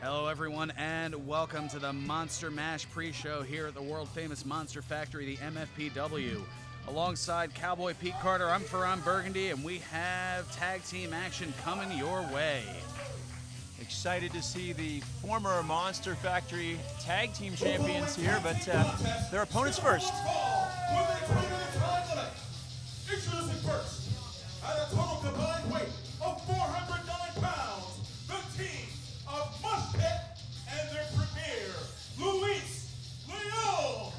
Hello everyone and welcome to the Monster Mash pre-show here at the world-famous Monster Factory, the MFPW. Alongside Cowboy Pete Carter, I'm Ferran Burgundy, and we have tag team action coming your way. Excited to see the former Monster Factory tag team champions here, but their opponents first. Introducing first, at a total combined weight of 409 pounds, the team of Mosh Pit and their premier, Luis Leon.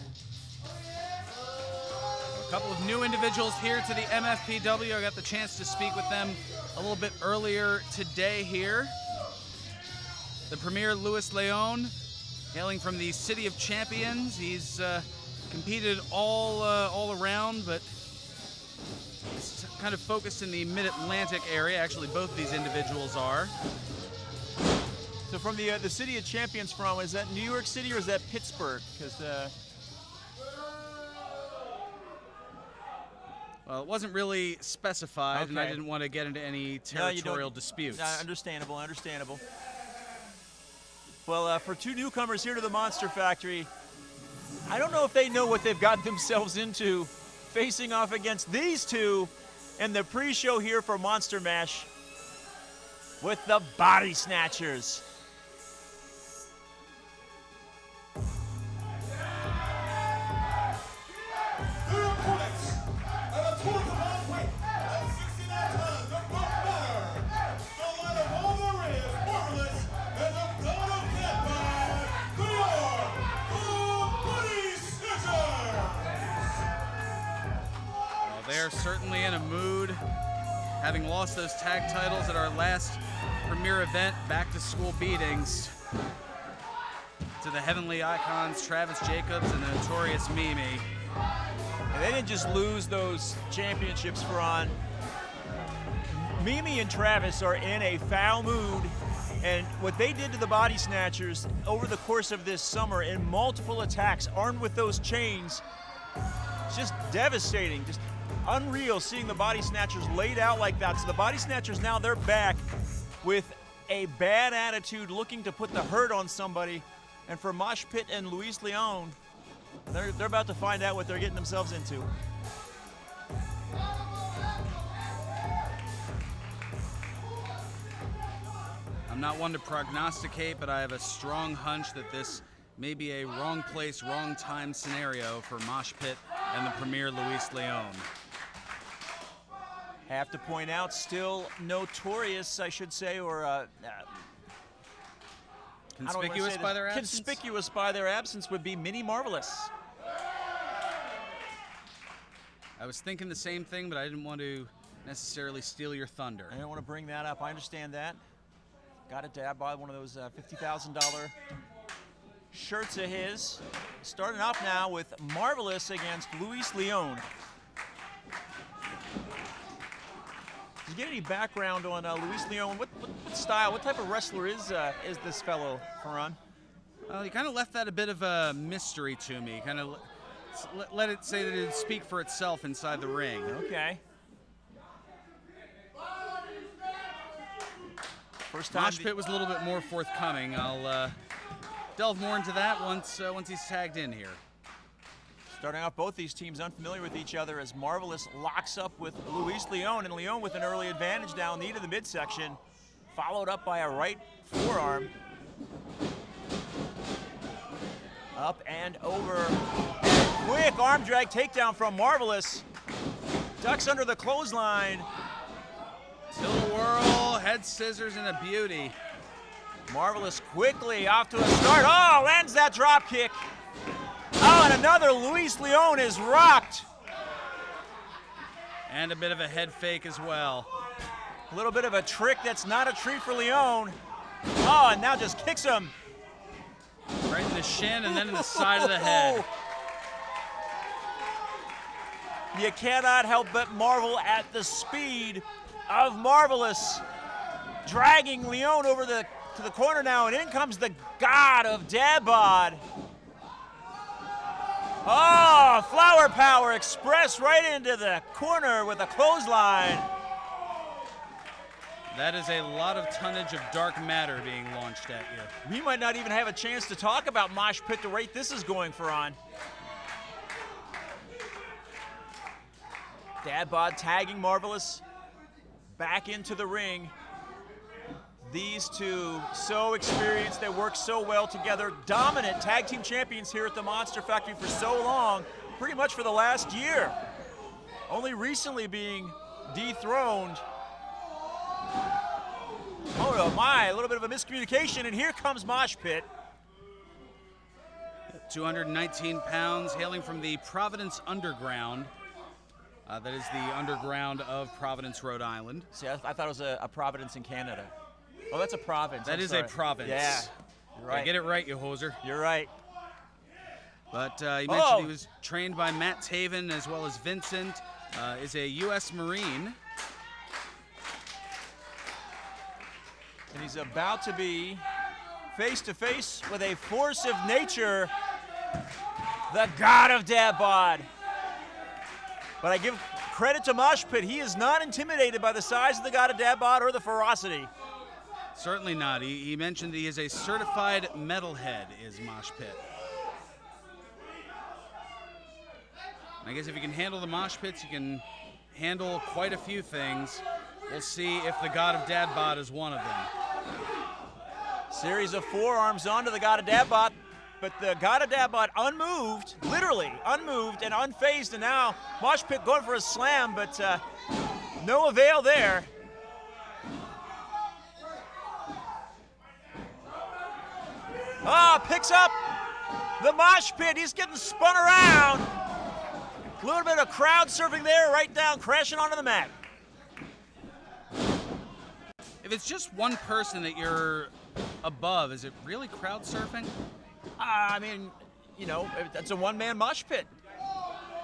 A couple of new individuals here to the MFPW. I got the chance to speak with them a little bit earlier today here. The premier, Luis Leon, hailing from the City of Champions. He's competed all around, but he's kind of focused in the Mid-Atlantic area. Actually, both of these individuals are. So from the City of Champions, is that New York City or is that Pittsburgh? Because well, it wasn't really specified, okay. and I didn't want to get into any territorial disputes. Understandable. Well, for two newcomers here to the Monster Factory, I don't know if they know what they've gotten themselves into facing off against these two in the pre-show here for Monster Mash with the Body Snatchers. Their opponents, at a total combined weight of 69 tons of rough matter, the light of all there is, marvelous, and the god of death by, they are the Body Snatchers. Well, they're certainly in a mood, having lost those tag titles at our last premier event, Back to School Beatings, to the Heavenly Icons, Travis Jacobs and the Notorious Mimi. And they didn't just lose those championships, Ferran. Mimi and Travis are in a foul mood, and what they did to the Body Snatchers over the course of this summer in multiple attacks, armed with those chains, it's just devastating, just unreal seeing the Body Snatchers laid out like that. So the Body Snatchers now, they're back with a bad attitude, looking to put the hurt on somebody. And for Mosh Pit and Luis Leon, they're about to find out what they're getting themselves into. I'm not one to prognosticate, but I have a strong hunch that this may be a wrong place, wrong time scenario for Mosh Pit and the premier Luis Leon. Have to point out, still notorious, I should say, or Conspicuous by their absence? Conspicuous by their absence would be Mini Marvelous. I was thinking the same thing, but I didn't want to necessarily steal your thunder. I don't want to bring that up. I understand that. Got to dab by one of those $50,000 shirts of his. Starting off now with Marvelous against Luis Leon. Did you get any background on Luis Leon? What style, what type of wrestler is this fellow, Ferran? Well, he kind of left that a bit of a mystery to me. Kind of let it say that it'd speak for itself inside the ring. Okay. First time. Mosh Pit was a little bit more forthcoming. I'll delve more into that once he's tagged in here. Starting off, both these teams unfamiliar with each other as Marvelous locks up with Luis Leon, and Leon with an early advantage down the to the midsection, followed up by a right forearm. Up and over. And quick arm drag takedown from Marvelous. Ducks under the clothesline. Tilt-a-whirl, head scissors, and a beauty. Marvelous quickly off to a start. Oh, lands that drop kick. Oh, and another Luis Leon is rocked. And a bit of a head fake as well. A little bit of a trick that's not a treat for Leon. Oh, and now just kicks him. Right in the shin and then in the side of the head. You cannot help but marvel at the speed of Marvelous. Dragging Leon over to the corner now, and in comes the god of dad bod. Oh, flower power express right into the corner with a clothesline. That is a lot of tonnage of dark matter being launched at you. We might not even have a chance to talk about Mosh Pit, the rate this is going for on. Dad bod tagging Marvelous back into the ring. These two, so experienced, they work so well together. Dominant tag team champions here at the Monster Factory for so long, pretty much for the last year. Only recently being dethroned. Oh my, a little bit of a miscommunication, and here comes Mosh Pit. 219 pounds, hailing from the Providence Underground. That is the underground of Providence, Rhode Island. See, I thought it was a Providence in Canada. Oh, that's a province. That is a province. Yeah, you're right. Yeah, get it right, you hoser. You're right. But he mentioned he was trained by Matt Taven as well as Vincent, is a U.S. Marine. And he's about to be face to face with a force of nature, the god of dad bod. But I give credit to Mosh Pit. He is not intimidated by the size of the god of dad bod or the ferocity. Certainly not. He mentioned he is a certified metalhead, is Mosh Pit. I guess if you can handle the mosh pits, you can handle quite a few things. We'll see if the god of dad bod is one of them. Series of forearms onto the god of dad bod, but the god of dad bod unmoved, literally unmoved and unfazed, and now Mosh Pit going for a slam, but no avail there. Picks up the Mosh Pit. He's getting spun around. A little bit of crowd surfing there, right down, crashing onto the mat. If it's just one person that you're above, is it really crowd surfing? I mean, you know, that's a one-man mosh pit.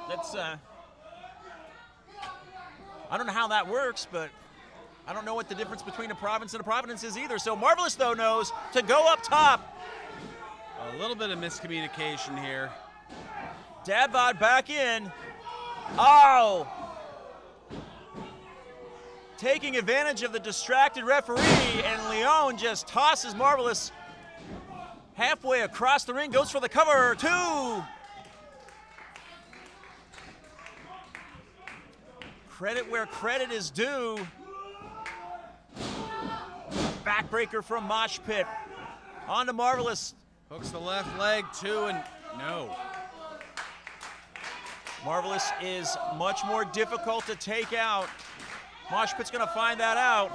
That's, I don't know how that works, but I don't know what the difference between a province and a providence is either. So Marvelous, though, knows to go up top. A little bit of miscommunication here. Dad bod back in. Oh! Taking advantage of the distracted referee, and Leon just tosses Marvelous halfway across the ring, goes for the cover, 2. Credit where credit is due. Backbreaker from Mosh Pit. On to Marvelous. Hooks the left leg, 2, and no. Marvelous is much more difficult to take out. Mosh Pit's gonna find that out.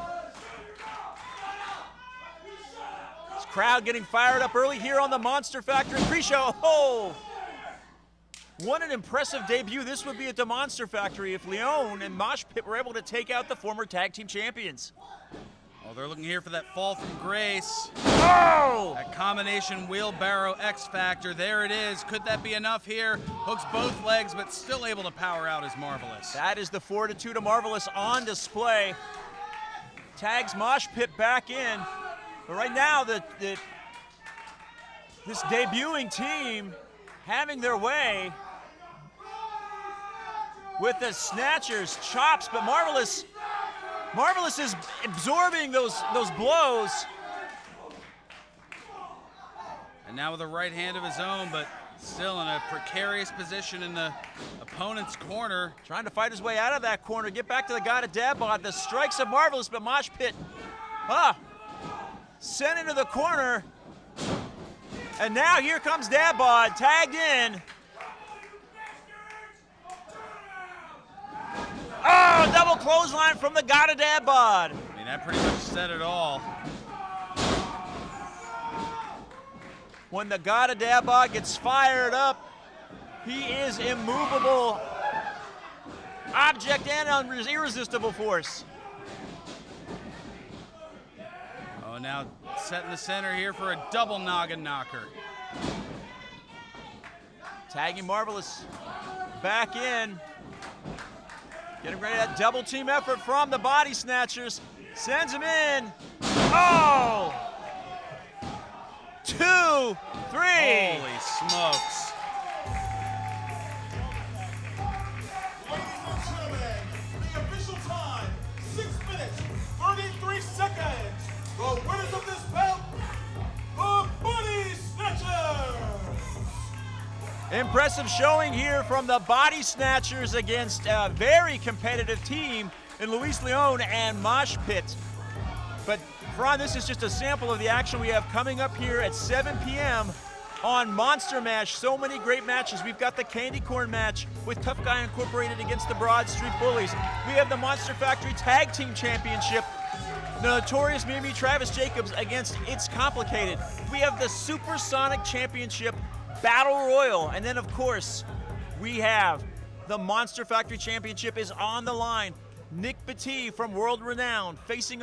This crowd getting fired up early here on the Monster Factory pre-show. Oh! What an impressive debut this would be at the Monster Factory if Leon and Mosh Pit were able to take out the former tag team champions. Oh, they're looking here for that fall from grace. Oh! That combination wheelbarrow X Factor. There it is. Could that be enough here? Hooks both legs, but still able to power out is Marvelous. That is the fortitude of Marvelous on display. Tags Mosh Pit back in. But right now, this debuting team having their way with the snatchers, chops, but Marvelous is absorbing those blows. And now with a right hand of his own, but still in a precarious position in the opponent's corner. Trying to fight his way out of that corner, get back to the god of dad bod. The strikes of Marvelous, but Mosh Pit, sent into the corner. And now here comes dad bod, tagged in. Oh, double clothesline from the god of dad bod. I mean, that pretty much said it all. When the god of dad bod gets fired up, he is immovable object and irresistible force. Oh, now set in the center here for a double noggin knocker. Tagging Marvelous back in. Getting ready, that double team effort from the body snatchers. Sends him in. Oh! 2, 3. Holy smokes. Ladies and gentlemen, the official time, 6 minutes, 33 seconds. Impressive showing here from the Body Snatchers against a very competitive team in Luis Leon and Mosh Pit. But Ron, this is just a sample of the action we have coming up here at 7 p.m. on Monster Mash. So many great matches. We've got the Candy Corn match with Tough Guy Incorporated against the Broad Street Bullies. We have the Monster Factory Tag Team Championship. The notorious Mimi Travis Jacobs against It's Complicated. We have the Supersonic Championship Battle Royal. And then, of course, we have the Monster Factory Championship is on the line. Nick Bettee from World Renown facing